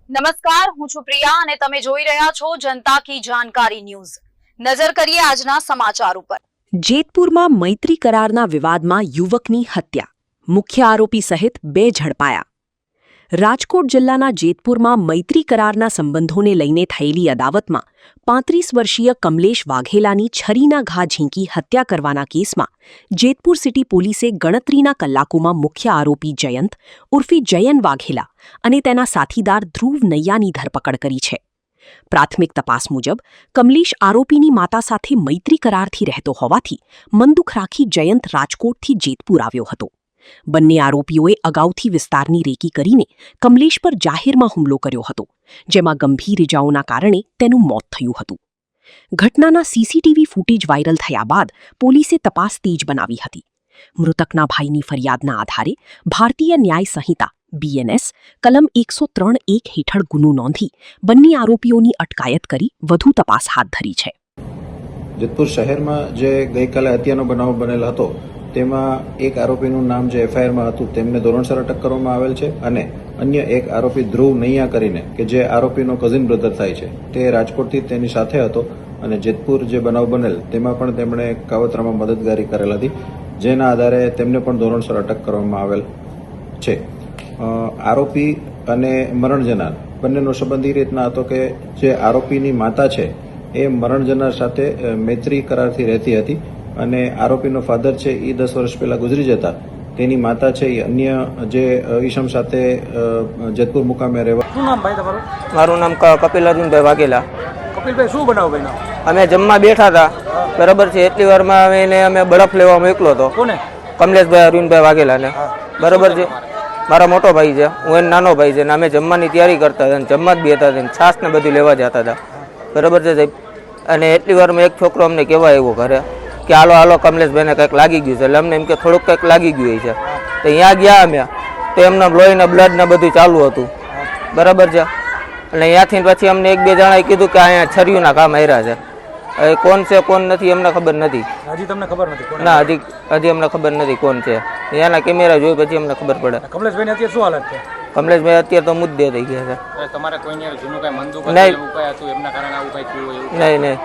નમસ્કાર, હું છું પ્રિયા અને તમે જોઈ રહ્યા છો જનતા કી જાણકારી ન્યૂઝ। નજર કરીએ આજના સમાચાર ઉપર। જેતપુરમાં મૈત્રી કરારના વિવાદમાં યુવકની હત્યા, મુખ્ય આરોપી સહિત 2 ઝડપાયા। રાજકોટ જિલ્લાના જેતપુરમાં મૈત્રી કરારના સંબંધોને લઈને થયેલી અદાવતમાં 35 વર્ષીય કમલેશ વાઘેલાની છરીના ઘા ઝીંકી હત્યા કરવાના કેસમાં જેતપુર સિટી પોલીસે ગણતરીના કલાકોમાં મુખ્ય આરોપી જયંત ઉર્ફે જયન વાઘેલા અને તેના સાથીદાર ધ્રુવ નૈયાની ધરપકડ કરી છે। પ્રાથમિક તપાસ મુજબ કમલેશ આરોપીની માતા સાથે મૈત્રી કરારથી રહેતો હોવાથી મનદુખ રાખી જયંત રાજકોટથી જેતપુર આવ્યો હતો। બંને આરોપીઓએ અગાઉથી વિસ્તારની રેકી કરીને કમલેશ પર જાહેરમાં હુમલો કર્યો હતો, જેમાં ગંભીર ઇજાઓના કારણે તેનું મોત થયું હતું। ઘટનાના સીસીટીવી ફૂટેજ વાયરલ થયા બાદ પોલીસે તપાસ તેજ બનાવી હતી। મૃતકના ભાઈની ફરિયાદના આધારે ભારતીય ન્યાય સંહિતા BNS કલમ 103(1) હેઠળ ગુનો નોંધી બંને આરોપીઓની અટકાયત કરી વધુ તપાસ હાથ ધરી છે। જેતપુર શહેરમાં જે ગઈકાલે હત્યાનો બનાવ બનેલ હતો તેમાં એક આરોપીનું નામ જે એફઆઈઆરમાં હતું તેમને ધોરણસર અટક કરવામાં આવેલ છે અને અન્ય એક આરોપી ધ્રુવ નૈયા કરીને કે જે આરોપીનો કઝિન બ્રધર થાય છે તે રાજકોટથી તેની સાથે હતો અને જેતપુર જે બનાવ બનેલ તેમાં પણ તેમણે કાવતરામાં મદદગારી કરેલ હતી, જેના આધારે તેમને પણ ધોરણસર અટક કરવામાં આવેલ છે। આરોપી અને મરણ જનાર બંનેનો સંબંધ એ રીતના હતો કે જે આરોપીની માતા છે એ મરણ જનાર સાથે મૈત્રી કરારથી રહેતી હતી અને આરોપીનો ફાધર છે એ 10 વર્ષ પહેલા ગુજરી જતા તેની માતા છે એ અન્ય જે ઈસમ સાથે જેતપુર મુકામે રહેવા। શું નામ ભાઈ તમારું? મારું નામ કપિલ અર્જુનભાઈ વાઘેલા। કપિલભાઈ, શું બનાવ ભાઈ? અમે જમવા બેઠા હતા, બરાબર છે, એટલી વારમાં અમે બરફ લેવા મોકલો હતો। કોને? કમલેશભાઈ અરવિંદભાઈ વાઘેલાને, બરાબર છે, મારા મોટો ભાઈ છે, હું એને નાનો ભાઈ છે, ને અમે જમવાની તૈયારી કરતા હતા, જમવા જ બેઠા હતા, છાસ ને બધું લેવા જતા હતા, બરાબર છે સાહેબ। અને એટલી વારમાં એક છોકરો અમને કહેવા આવ્યો ઘરે કે હાલો હાલો કમલેશભાઈને કંઈક લાગી ગયું છે, એટલે અમને એમ કે થોડુંક કંઈક લાગી ગયું છે, તો અહીંયા ગયા અમે તો એમના લોહીના બ્લડના બધું ચાલુ હતું, બરાબર છે, અને અહીંયાથી પછી અમને 1-2 જણાએ કીધું કે અહીંયા છરીઓના ઘા માર્યા છે। હવે કોણ છે કોણ નથી અમને ખબર નથી। હજી તમને ખબર નથી? ના, હજી અમને ખબર નથી કોણ છે। અહીંયાના કેમેરા જોઈ પછી અમને ખબર પડે। કમલેશભાઈની અત્યારે શું હાલત છે? કમલેશભાઈ અત્યારે તો મુદ્દે થઈ ગયા છે। તમારે કોઈને જૂનું કઈ મનદુખ નહીં, હતું એમના કારણે આવું કઈ થયું? નહીં નહીં।